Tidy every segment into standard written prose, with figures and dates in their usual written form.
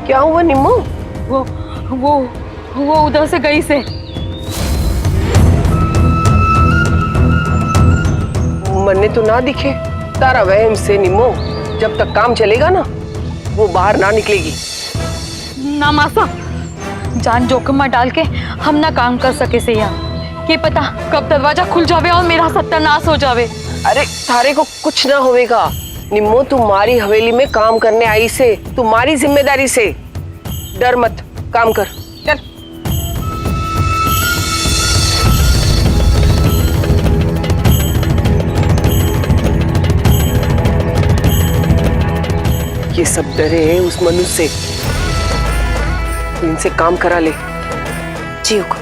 क्या हुआ निम्मो? वो उधर से गई से। मन्ने तो ना दिखे। तारा वहम से निम्मो, जब तक काम चलेगा ना वो बाहर ना निकलेगी। ना मासा, जान जोखिम में डाल के हम ना काम कर सके से यहाँ। ये पता कब दरवाजा खुल जावे और मेरा सत्यानाश हो जावे। अरे थारे को कुछ ना होवेगा निम्मो, तुम्हारी हवेली में काम करने आई से, तुम्हारी जिम्मेदारी से। डर मत, काम कर। चल। ये सब डरे हैं उस मनुष्य से, तो इनसे काम करा ले। जी हुक्म।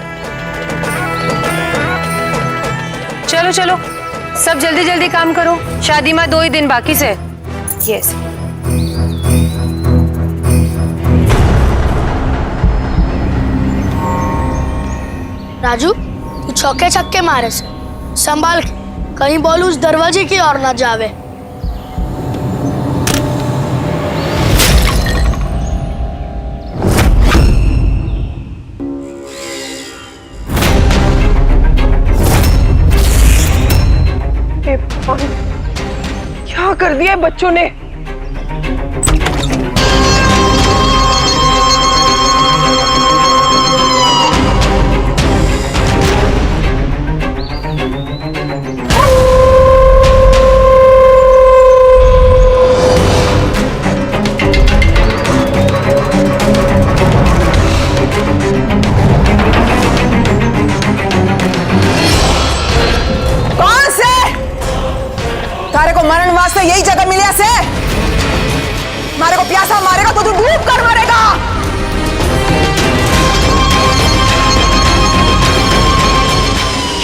चलो चलो सब जल्दी जल्दी काम करो, शादी में 2 ही दिन बाकी से। यस। राजू, तू चौके छक्के मारे से, संभाल के, कहीं बॉल उस दरवाजे की ओर ना जावे। क्या कर दिया है बच्चों ने? मरण वास्ते यही जगह मिलिया से? मारे को प्यासा मारेगा तो तू डूब कर मरेगा।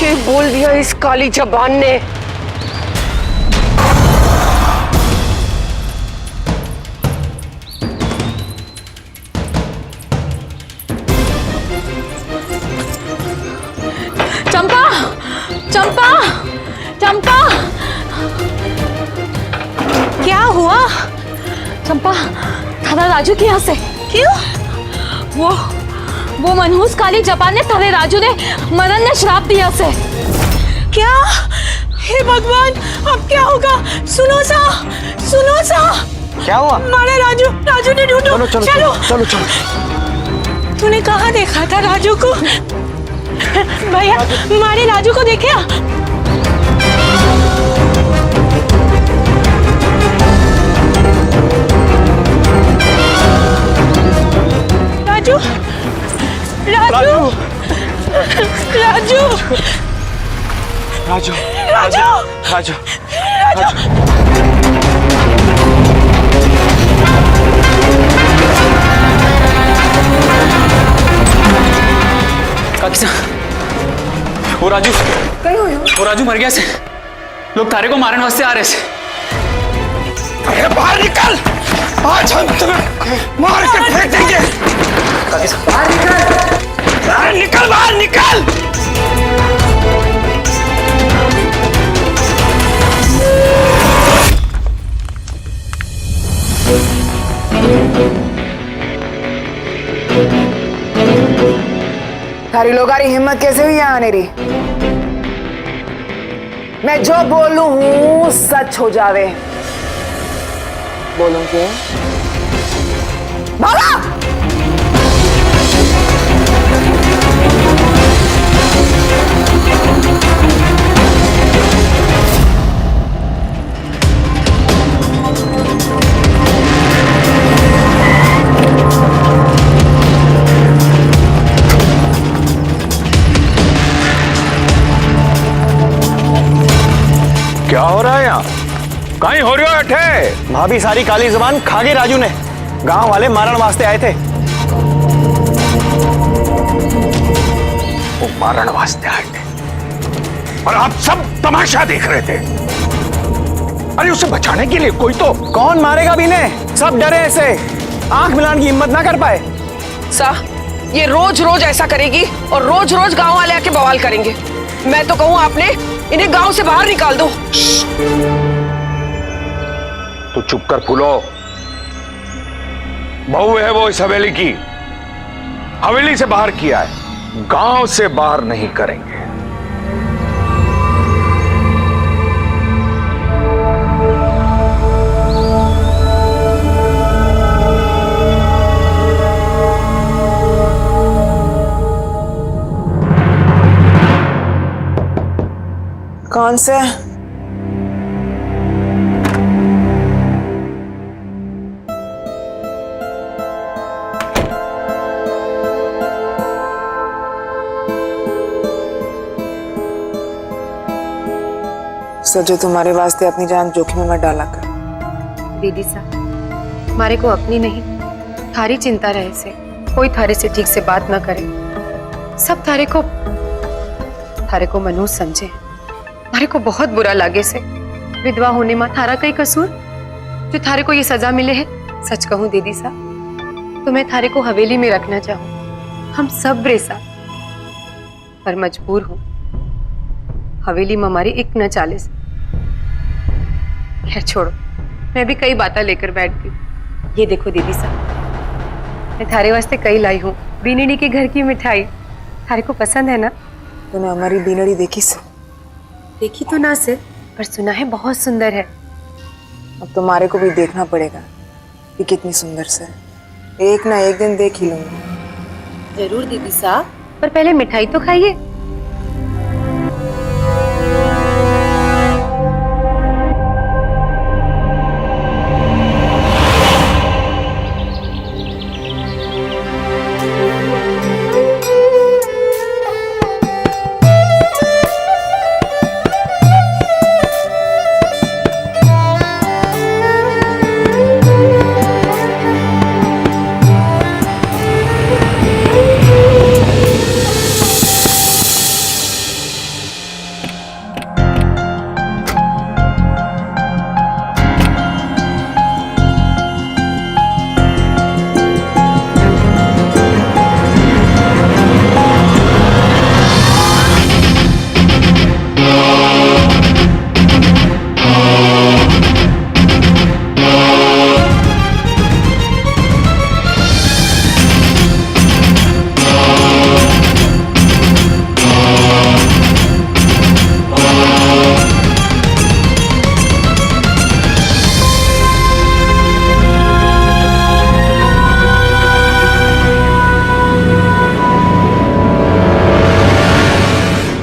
ये बोल दिया इस काली जबान ने। चंपा, चंपा, चंपा, क्या हुआ? चंपा, थारा राजू के यहाँ से। क्यों? वो मनहूस काली जबान ने थारे राजू ने मरण ने श्राप दिया से। क्या? हे भगवान, अब क्या होगा? सुनो सा, सुनो सा। क्या हुआ? मारे राजू ने ढूंढो। चलो चलो चलो चलो। तूने कहाँ देखा था राजू को? भैया, मारे राजू को देखा? राजू, राजू, राजू, राजू, राजू, राजू, राजू। काकी, वो राजू मर गया से। लोग तारे को मारने वास्ते आ रहे से। अरे बाहर निकल, आज हम तुम्हें मार के फेंक देंगे। काकी, बाहर निकल, बाहर निकल, बाहर निकल। थारी लोगारी हिम्मत कैसे हुई यहाँ आने रही? मैं जो बोलूं हूँ सच हो जावे। बोलोगे? बोलो! क्या हो रहा है यहाँ? कहीं हो रही हो अठे? भाभी सारी काली जबान खा गए राजू ने। गांव वाले मारण वास्ते आए थे। वो मारण वास्ते आए थे और आप सब तमाशा देख रहे थे। अरे उसे बचाने के लिए कोई तो। कौन मारेगा भी ने? सब डरे ऐसे, आंख मिलाने की हिम्मत ना कर पाए। सा, ये रोज रोज ऐसा करेगी और रोज रोज गांव वाले आके बवाल करेंगे। मैं तो कहूँ आपने इन्हें गांव से बाहर निकाल दो। तो चुप कर फूलो। बहू है वो इस हवेली की, हवेली से बाहर किया है, गांव से बाहर नहीं करेंगे। कौन से? सर, जो तुम्हारे वास्ते अपनी जान जोखिम में मत डाला कर। दीदी सा, हमारे को अपनी नहीं थारी चिंता रहे से कोई थारे से ठीक से बात ना करे। सब थारे को मनहूस समझे। थारे को बहुत बुरा लागे से विधवा होने में थारा कई कसूर जो थारे को ये सजा मिले है। सच कहूं दीदी सा, तो मैं थारे को हवेली में रखना चाहूं, हम सब रेसा, पर मजबूर हूं। हवेली में हमारी एक न चाले से। खैर छोड़ो, मैं भी कई बातें लेकर बैठ गई। ये देखो दीदी सा, मैं थारे वास्ते कई लाई हूँ। बीनड़ी के घर की मिठाई थारे को पसंद है ना? तूने हमारी बीनड़ी देखी से? देखी तो ना से, पर सुना है बहुत सुंदर है। अब तुम्हारे को भी देखना पड़ेगा कि कितनी सुंदर से। एक ना एक दिन देख ही लूंगी। जरूर दीदी सा, पर पहले मिठाई तो खाइए।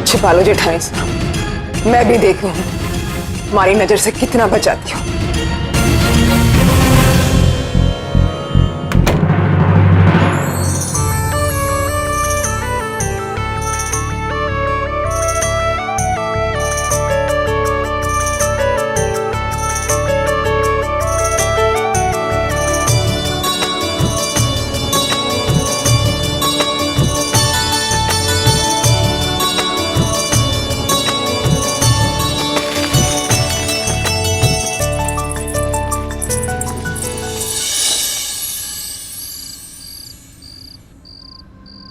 छिपा लो जेठानी साहब, मैं भी देखूं हमारी नजर से कितना बचाती हूँ।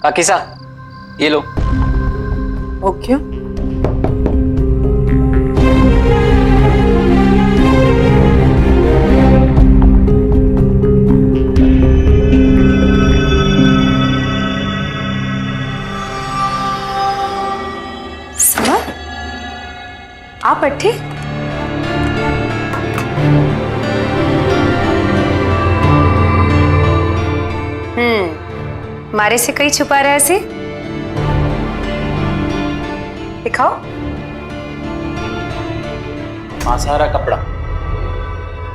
काकी सा, ये लो। वो क्यों? समा, आप अट्ठे? मारे से कई छुपा रहे से? दिखाओ। सारा कपड़ा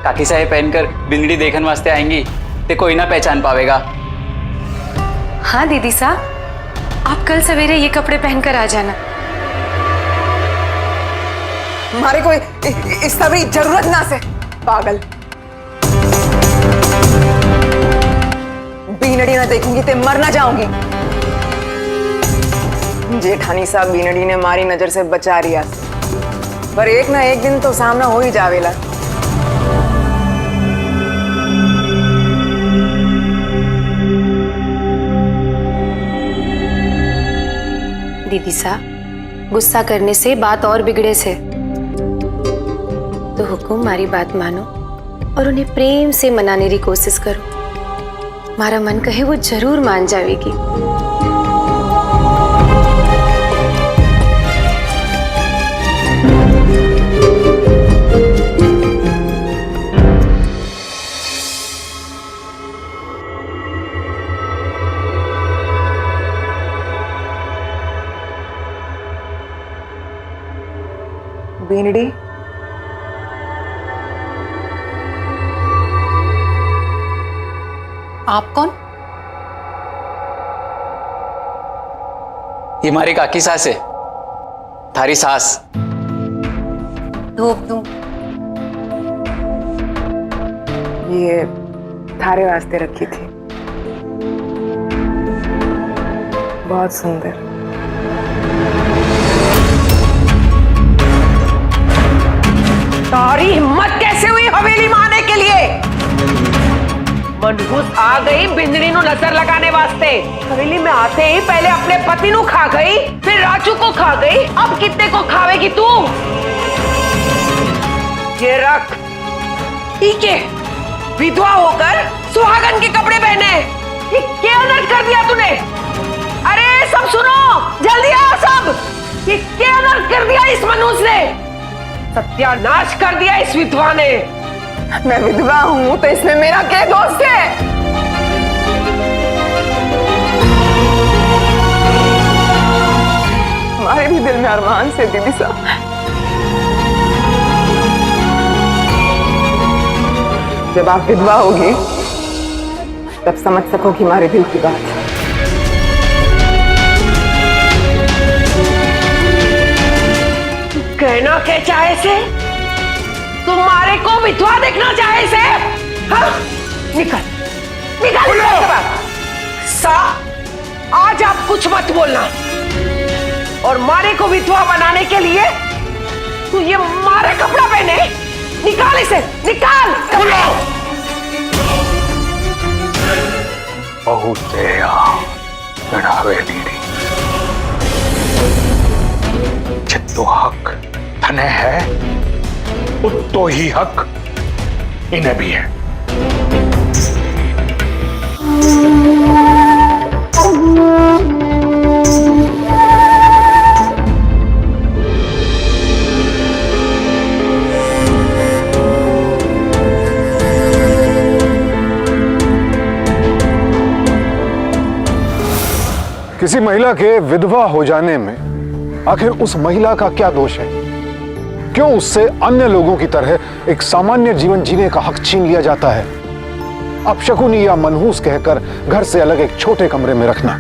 काकी साहब पहनकर बिंदड़ी देखने वास्ते आएंगी ते कोई ना पहचान पावेगा। हाँ दीदी सा, आप कल सवेरे ये कपड़े पहनकर आ जाना। हमारे को इस सबरी जरूरत ना से, पागल। बीनड़ी ना देखूंगी ते मर ना जाऊंगी। जेठानी साहब बीनड़ी ने मारी नजर से बचा रिया, पर एक ना एक दिन तो सामना हो ही जावेला। दीदी सा, गुस्सा करने से बात और बिगड़े से। तो हुकुम, हमारी बात मानो और उन्हें प्रेम से मनाने की कोशिश करो। मारा मन कहे वो जरूर मान जाएगी। बीनडी, आप कौन? ये हमारी काकी सास है, थारी सास। धूप दूं? ये थारे वास्ते रखी थी, बहुत सुंदर। तारी हिम्मत कैसे हुई हवेली में आने के लिए? मनहूस आ गई बिंदनी नु नजर लगाने वास्ते। हवेली में आते ही पहले अपने पति नु खा गई, फिर राजू को खा गई, अब कितने को खावेगी तू? ये रख, ठीक है, विधवा होकर सुहागन के कपड़े पहने, ये क्या नट कर दिया तूने? अरे सब सुनो, जल्दी आओ सब, ये क्या नट कर दिया इस मनहूस ने? सत्यानाश कर दिया इस विधवा ने। मैं विधवा हूं तो इसमें मेरा क्या दोस्त है? हमारे भी दिल में अरमान से दीदी साहब। जब आप विधवा होगी तब समझ सकोगी हमारे दिल की बात। कहना क्या चाहे से? तुम्हारे को विधवा देखना चाहे से? हाँ? निकल, निकल सा, आज आप कुछ मत बोलना। और मारे को विधवा बनाने के लिए तू ये मारे कपड़ा पहने? निकाल इसे, निकाल। बहुत हवेली जितो हक थने है उतो ही हक इन्हें भी है। किसी महिला के विधवा हो जाने में आखिर उस महिला का क्या दोष है? क्यों उससे अन्य लोगों की तरह एक सामान्य जीवन जीने का हक छीन लिया जाता है? अपशकुनी या मनहूस कहकर घर से अलग एक छोटे कमरे में रखना,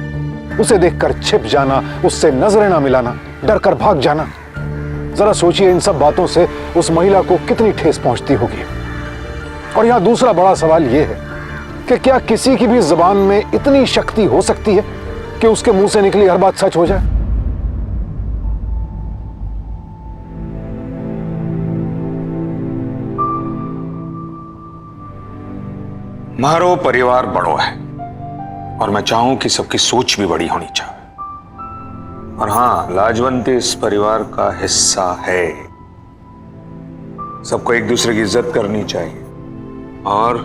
उसे देखकर छिप जाना, उससे नजरें ना मिलाना, डर कर भाग जाना। जरा सोचिए इन सब बातों से उस महिला को कितनी ठेस पहुंचती होगी। और यहां दूसरा बड़ा सवाल यह है कि क्या किसी की भी जुबान में इतनी शक्ति हो सकती है कि उसके मुंह से निकली हर बात सच हो जाए? मारो परिवार बड़ो है और मैं चाहूं कि सबकी सोच भी बड़ी होनी चाहिए। और हां, लाजवंती इस परिवार का हिस्सा है। सबको एक दूसरे की इज्जत करनी चाहिए और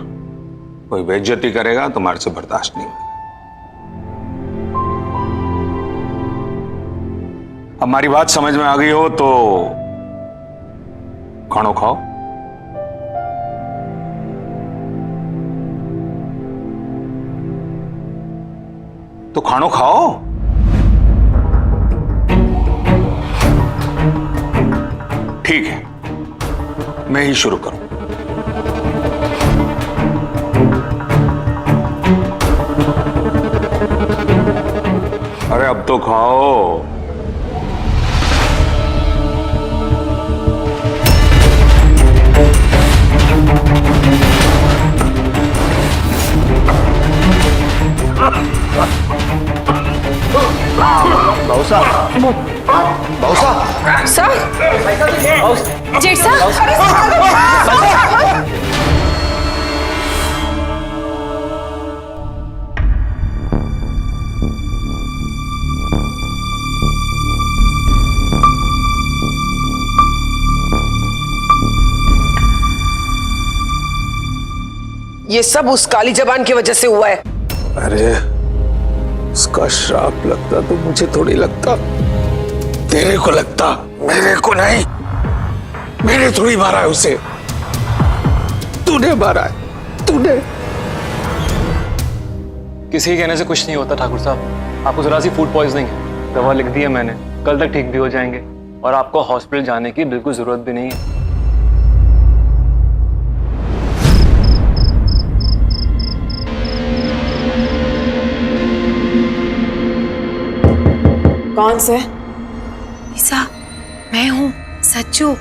कोई बेइज्जती करेगा तो हमारे से बर्दाश्त नहीं होगा। हमारी बात समझ में आ गई हो तो खानो खाओ। तो खानो खाओ। ठीक है, मैं ही शुरू करूं। अरे अब तो खाओ। बाउसा, बाउसा, जेठ साहब, ये सब उस काली जबान की वजह से हुआ है। अरे उसका श्राप लगता तो मुझे थोड़ी लगता, तेरे को लगता, मेरे को नहीं। मैंने थोड़ी मारा है उसे, तूने मारा है, तूने। किसी के कहने से कुछ नहीं होता ठाकुर साहब, आपको जरा सी फूड पॉइजनिंग है, दवा लिख दी है मैंने, कल तक ठीक भी हो जाएंगे और आपको हॉस्पिटल जाने की बिल्कुल जरूरत भी नहीं है। कौन से? ईसा, मैं हूँ सच्चू।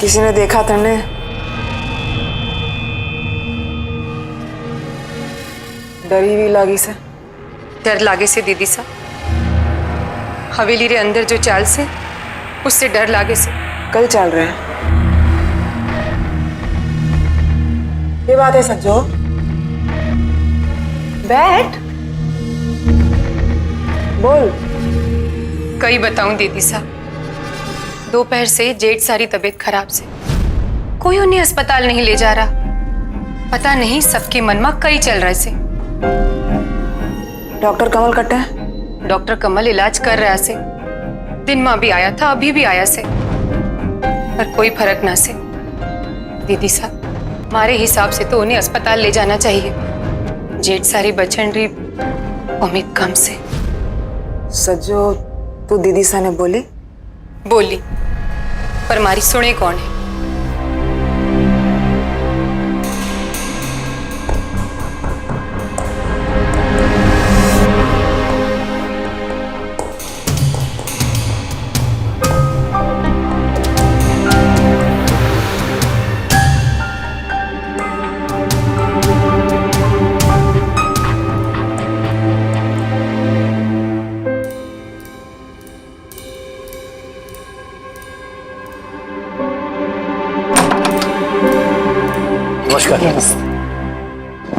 किसी ने देखा तने? डरी भी लागी से? डर लागे से दीदी सा, हवेली रे अंदर जो चाल से, उससे डर लागे से। कल चल रहे हैं। ये बात है सज्जो। बैठ, बोल। कई बताऊं दीदी सा, दोपहर से जेठ सारी तबीयत खराब से कोई उन्हें अस्पताल नहीं ले जा रहा। पता नहीं सबके मन में कई चल रहे से। डॉक्टर कमल कट्टे हैं? डॉक्टर कमल इलाज कर रहा से, दिन में भी आया था, अभी भी आया से, पर कोई फर्क ना से। दीदी साहब, हमारे हिसाब से तो उन्हें अस्पताल ले जाना चाहिए। जेठ सारी बचन रही उम्मीद कम से। सज्जो, तू दीदी सा ने बोली? बोली, पर मारी सुने कौन है?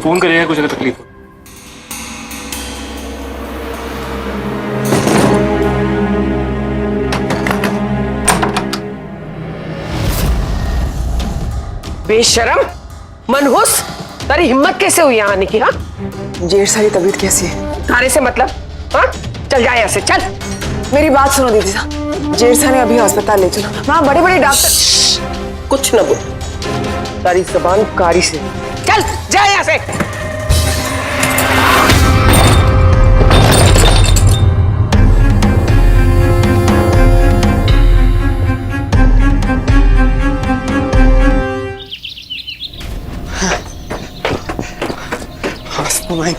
फोन करिएगा कुछ अगर तकलीफ हो। बेशरम, मनहूस, तेरी हिम्मत कैसे हुई यहाँ आने की? हाँ, जेठ सारी तबीयत कैसी है? थाने से मतलब? हाँ, चल जाए यहाँ से, चल। मेरी बात सुनो दीदी सा, जेठ सा ने अभी अस्पताल ले चलो, वहाँ बड़े बड़े डॉक्टर। कुछ न बोल, तारी जबान कारी से। चल जा यहाँ से। मैं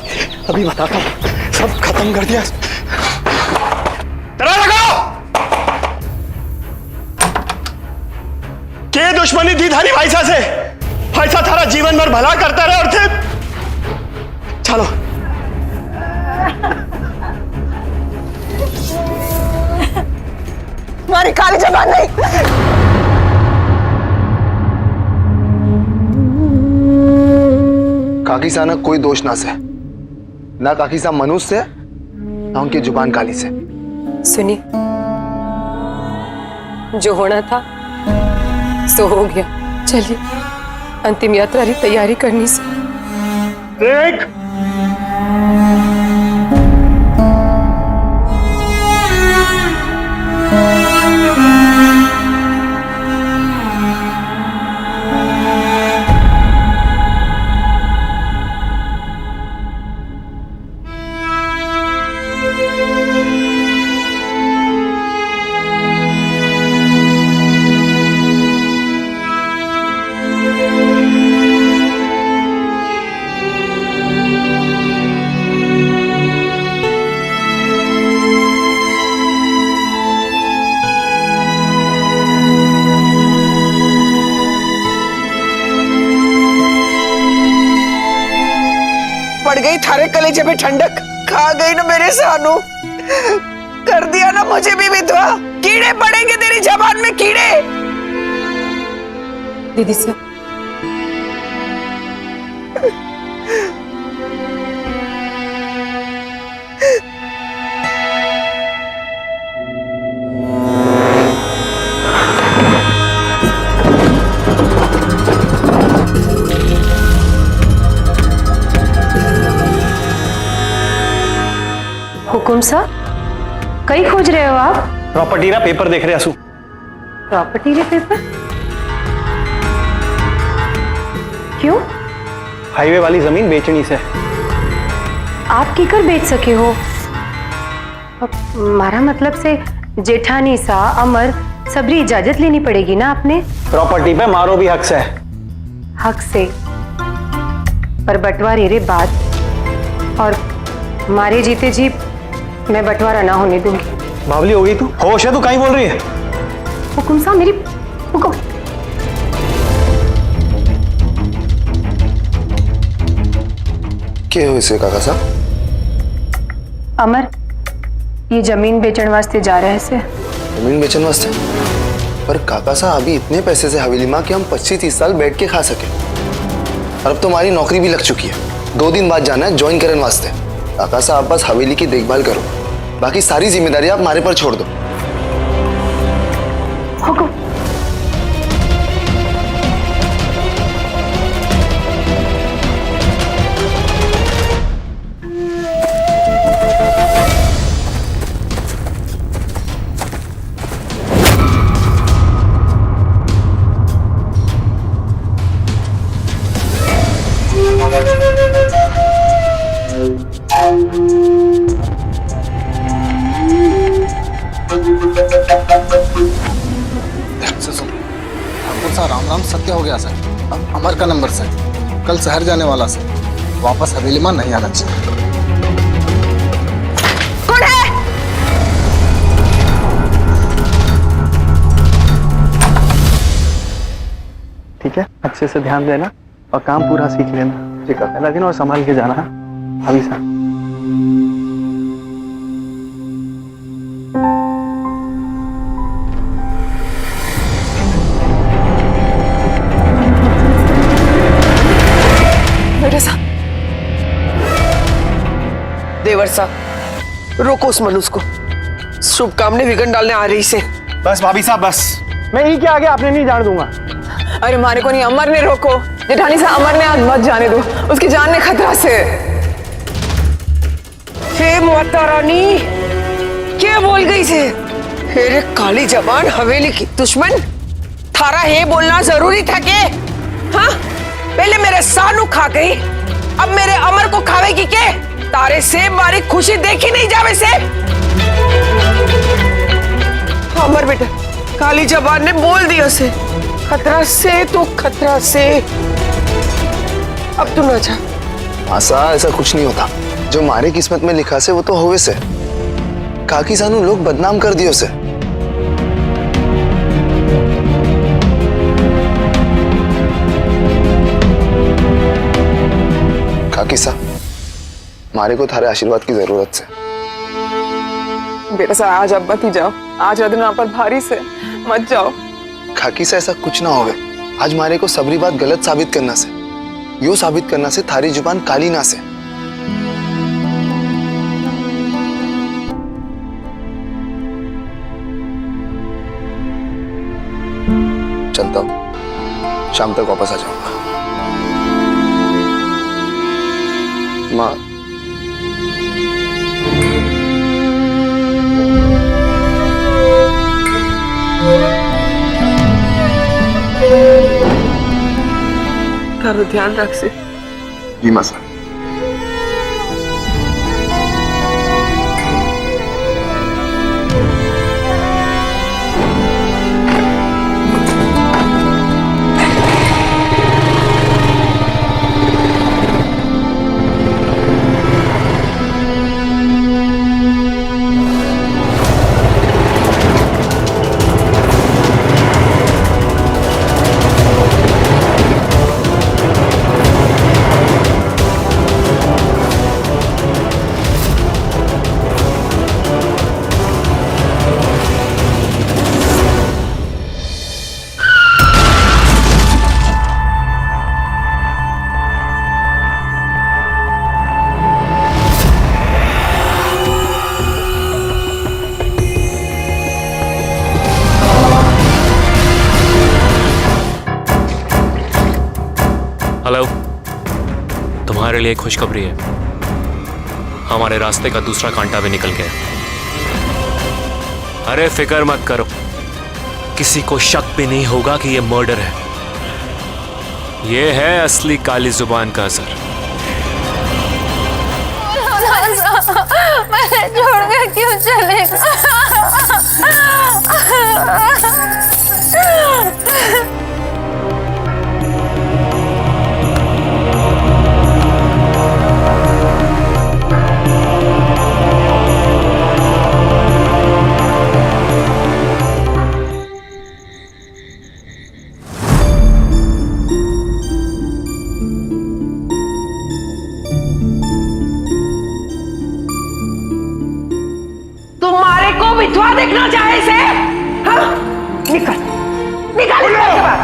अभी बताता हूँ, सब खत्म कर दिया। तेरा लगाओ के दुश्मनी थी थारी भाईसा से, भाईसा थारा जीवन भर भला करता रहे और थे। चलो तुम्हारी काली जबान नहीं। काकी सा ना कोई दोष ना से, ना काकी सा मनुष्य से, ना उनकी जुबान काली से। सुनी, जो होना था सो हो गया। चलिए, अंतिम यात्रा की तैयारी करनी से। देख, पड़ गई थारे कलेजे में ठंडक, खा गई ना मेरे सानू, कर दिया ना मुझे भी विधवा। कीड़े पड़ेंगे तेरी जबान में, कीड़े। दीदी साहब, हुकुम साहब, कहीं खोज रहे हो आप? प्रॉपर्टी ना पेपर देख रहे असू। प्रॉपर्टी के पेपर? क्यों? हाईवे वाली जमीन बेचनी से। आप कीकर बेच सके हो? मारा मतलब से जेठानी सा अमर सबरी इजाजत लेनी पड़ेगी ना आपने? प्रॉपर्टी पे मारो भी हक से है। हक से, पर बंटवारे रे बाद, और मारे जीते जी मैं बंटवारा ना होने दूंगी। बावली हो गई तू? होश है तू? कहीं बोल रही है? हुकुम साहब मेरी हुकुम। क्या हो इसे काका साहब? अमर, ये जमीन बेचने वास्ते जा रहे से। जमीन बेचने वास्ते? पर काका साहब अभी इतने पैसे से हवेली माँ कि हम 25-30 साल बैठ के खा सके। और अब तो हमारी नौकरी भी लग चुकी है। 2 दिन बाद जाना है ज्वाइन करने वास्ते। काका साहब बस हवेली की देखभाल करो, बाकी सारी जिम्मेदारी आप हमारे पर छोड़ दो। हुकुम। राम राम, सत्य हो गया सर। अमर का नंबर सर, कल शहर जाने वाला सर, वापस हवेली में नहीं आना चाहिए। कौन है? ठीक है, अच्छे से ध्यान देना और काम पूरा सीख लेना। ठीक है, पहला दिन और संभाल के जाना है भाभी साहब। देवर साहब, रोको उस मनुष्य को। शुभकामनाएं विघन डालने आ रही से। बस भाभी साहब बस, मैं ही के आगे आपने नहीं जान दूंगा। अरे मारे को नहीं, अमर ने रोको। जेठानी साहब, अमर ने आज मत जाने दो, उसकी जान ने खतरा से। हे माता रानी, क्या बोल गई से? अरे काली जबान हवेली की दुश्मन, थारा हे बोलना जरूरी था के? हाँ, पहले मेरे सानू खा गई, अब मेरे अमर को खावेगी के? तारे से मारी खुशी देखी नहीं जावे से? अमर बेटा, काली जबान ने बोल दिया से, खतरा से तो खतरा से। अब तू ना जा। आशा, ऐसा कुछ नहीं होता। जो हमारे किस्मत में लिखा से वो तो होवे से। काकी सानू लोग बदनाम कर दियो से। काकी सा, मारे को थारे आशीर्वाद की जरूरत है। बेटा साहब, आज अब मत ही जाओ। आज रदना पर भारी से, मत जाओ। काकी से ऐसा कुछ ना होवे। आज मारे को सबरी बात गलत साबित करना से, यो साबित करना से थारी जुबान काली ना से। चलता हूं, शाम तक वापस आ जाऊंगा। माँ, तारो ध्यान रख से। जी माँ साहब। हेलो, तुम्हारे लिए खुशखबरी है। हमारे रास्ते का दूसरा कांटा भी निकल गया। अरे फिक्र मत करो, किसी को शक भी नहीं होगा कि ये मर्डर है। ये है असली काली जुबान का असर। मैंने छोड़ के क्यों चले गए? तुम्हारे को विधवा देखना चाहे से? हाँ? निकल निकल इसके बाद।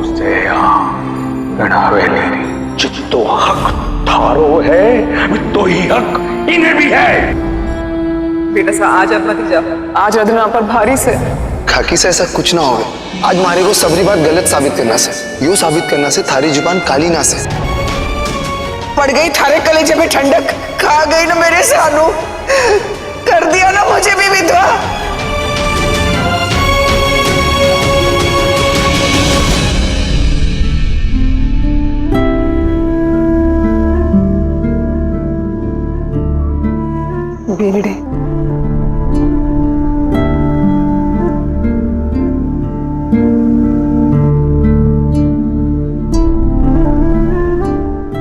उसे जितो हक थारो है तो ही हक इन्हें भी है। बेटा सा आज अब मत जा, आज रधना पर भारी से। खाकी से ऐसा कुछ ना होवे। आज मारे को सबरी बात गलत साबित करना से, यूं साबित करना से थारी जुबान काली ना से। पड़ गई थारे कलेजे में ठंडक, खा गई ना मेरे सानू, कर दिया ना मुझे भी विधवा। बेनड़े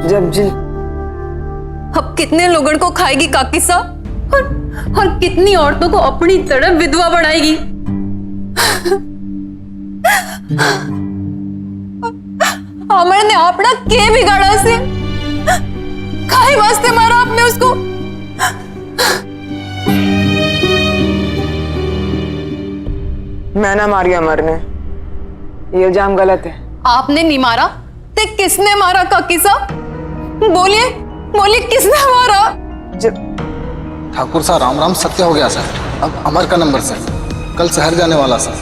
जब जिल अब कितने लोगों को खाएगी काकी साहब, और कितनी औरतों को अपनी तरफ विधवा बनाएगी। अमर ने अपना के बिगाड़ा से, खाई वास्ते मारा आपने उसको। मैं ना मारी अमर ने, ये इल्जाम गलत है। आपने नहीं मारा ते किसने मारा काकी साहब? बोलिए बोलिए, किसने मारा? जब ठाकुर साहब राम राम, सत्य हो गया सर। अब अमर का नंबर सर, कल शहर जाने वाला सर,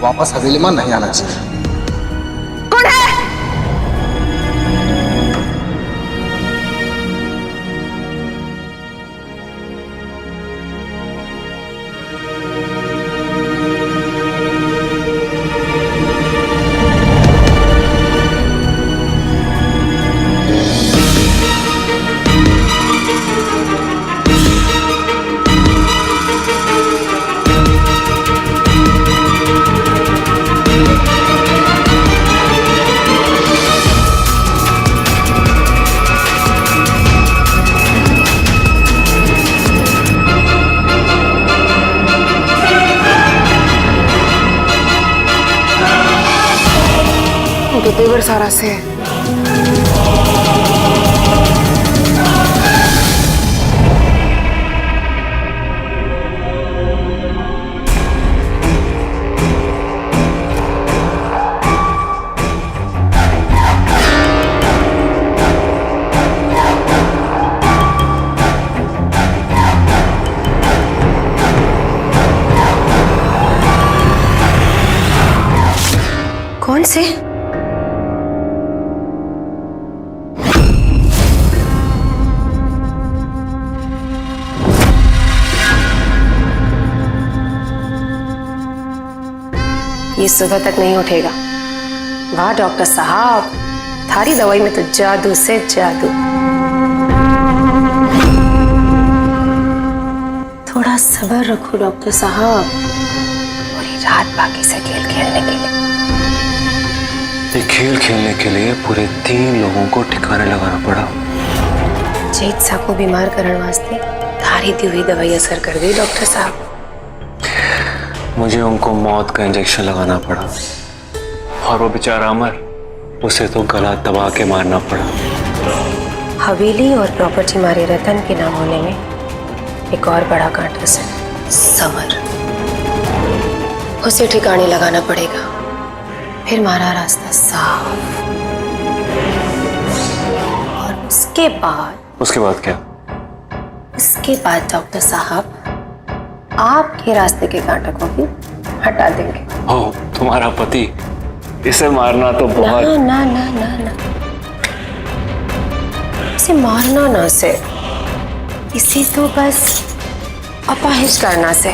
वापस हवेली में नहीं आना चाहिए। कौन है? तो तेवर सारा से कौन से? ये सुबह तक नहीं उठेगा। वाह डॉक्टर साहब, थारी दवाई में तो जादू से जादू। थोड़ा सब्र रखो डॉक्टर साहब, पूरी रात बाकी से खेल खेलने के लिए। ये खेल खेलने के लिए पूरे 3 लोगों को ठिकाने लगाना पड़ा। जीत सा को बीमार करने वास्ते थारी दी हुई दवाई असर कर गई डॉक्टर साहब। मुझे उनको मौत का इंजेक्शन लगाना पड़ा, और वो बेचारा अमर, उसे तो गला दबा के मारना पड़ा। हवेली और प्रॉपर्टी मारे रतन के नाम होने में एक और बड़ा कांटा से समर, उसे ठिकाने लगाना पड़ेगा, फिर मारा रास्ता साफ। और उसके बाद क्या? उसके बाद डॉक्टर साहब आपके रास्ते के कांटे को भी हटा देंगे। ओ, तुम्हारा पति, इसे मारना तो बहुत। ना ना ना ना ना, इसे मारना ना से, इसी तो बस अपाहिज करना से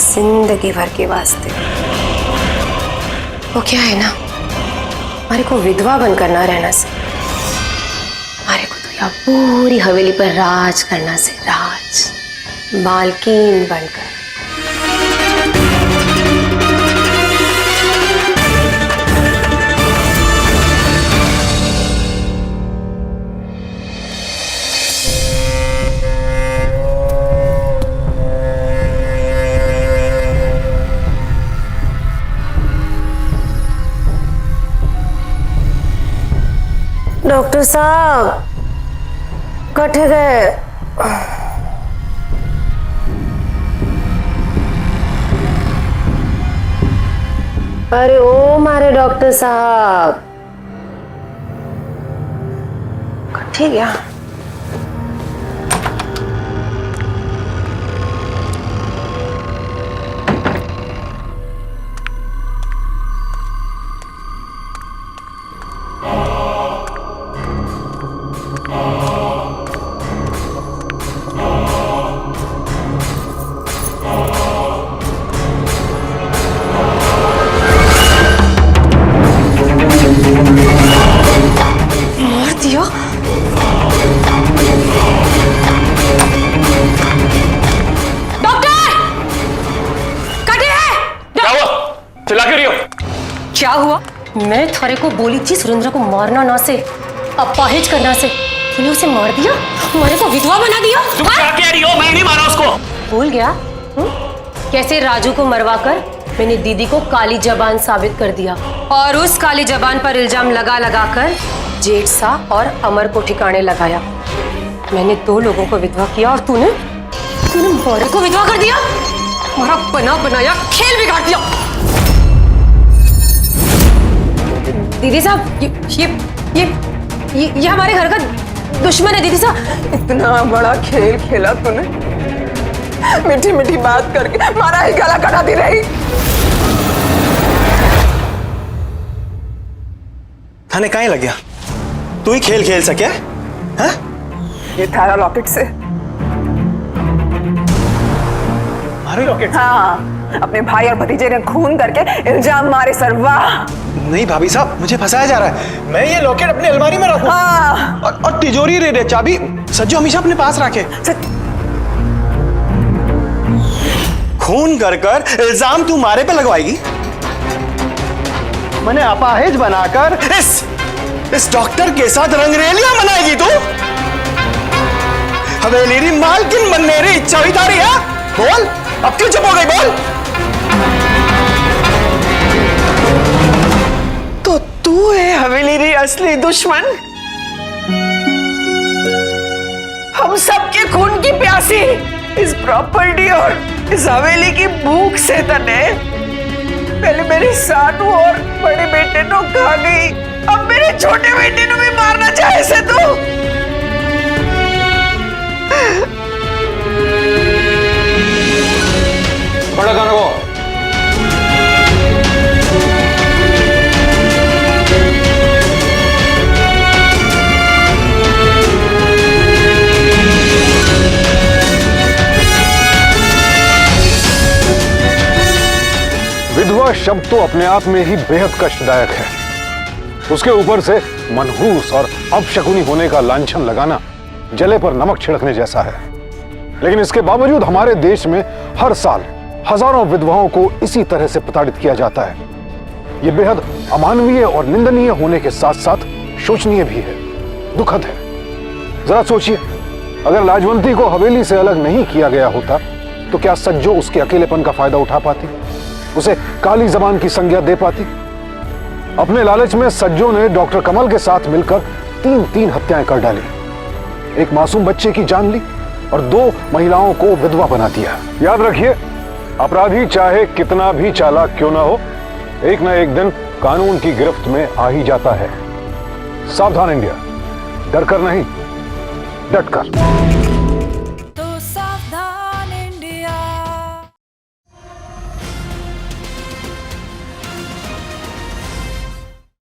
जिंदगी भर के वास्ते। वो क्या है ना, हमारे को विधवा बनकर ना रहना से, हमारे को तो यहाँ पूरी हवेली पर राज करना से, राज मालकिन बनकर। डॉक्टर साहब कट गए। अरे ओ मारे डॉक्टर साहब कट गया। क्या हुआ? मैं थारे को बोली थी सुरेंद्र को मारना ना से, अपाहिज करना से, तूने उसे मार दिया, हमारे को विधवा बना दिया। तुम क्या कह रही हो? मैं नहीं मारा उसको। भूल गया कैसे राजू को मरवाकर मैंने दीदी को काली जबान साबित कर दिया और उस काली जबान पर इल्जाम लगा लगा कर जेठ सा और अमर को ठिकाने लगाया। मैंने 2 लोगों को विधवा किया और तूने मारे को विधवा कर दिया। हमारा बना बनाया खेल बिगाड़ दिया। दीदी साहब ये हमारे घर का दुश्मन है। दीदी साहब इतना बड़ा खेल खेला तूने, मीठी मीठी बात करके मारा ही गला कटा दी रही। थाने काहे लग गया? तू ही खेल खेल सके? हाँ? ये थारा लॉकेट से। मारे लॉकेट? हाँ, अपने भाई और भतीजे ने खून करके इल्जाम मारे सर। वाह! नहीं भाभी साहब, मुझे फंसाया जा रहा है। मैं ये लॉकेट अपनी अलमारी में रखूं। हाँ। और तिजोरी रे चाबी सज्जो हमेशा अपने पास रखे। खून कर कर इल्जाम तू मारे पे लगवाएगी? मैंने अपाहिज बनाकर इस डॉक्टर के साथ रंगरेलियां मनाएगी तू? हवेली मालकिन बनने री इच्छा हुई तारी है? बोल, अब क्यों चुप हो गई? बोल। तो तू है हवेली री असली दुश्मन? हम सबके खून की प्यासी, इस प्रॉपर्टी और इस हवेली की भूख से तने पहले मेरी सानू और बड़े बेटे को खा गई, अब मेरे छोटे बेटे को भी मारना चाहे से तू? बड़ा गाना को विधवा शब्द तो अपने आप में ही बेहद कष्टदायक है। उसके ऊपर से मनहूस और अपशकुनी होने का लांछन लगाना जले पर नमक छिड़कने जैसा है। लेकिन इसके बावजूद हमारे देश में हर साल हजारों विधवाओं को इसी तरह से प्रताड़ित किया जाता है। यह बेहद अमानवीय और निंदनीय होने के साथ साथ शोचनीय भी है, दुखद है। जरा सोचिए, अगर लाजवंती को हवेली से अलग नहीं किया गया होता तो क्या सज्जो उसके अकेलेपन का फायदा उठा पाती, उसे काली जबान की संज्ञा दे पाती? अपने लालच में सज्जो ने डॉक्टर कमल के साथ मिलकर 3 हत्याएं कर डाली, एक मासूम बच्चे की जान ली और 2 महिलाओं को विधवा बना दिया। याद रखिए, अपराधी चाहे कितना भी चालाक क्यों ना हो, एक ना एक दिन कानून की गिरफ्त में आ ही जाता है। सावधान इंडिया, डर कर नहीं, डट कर।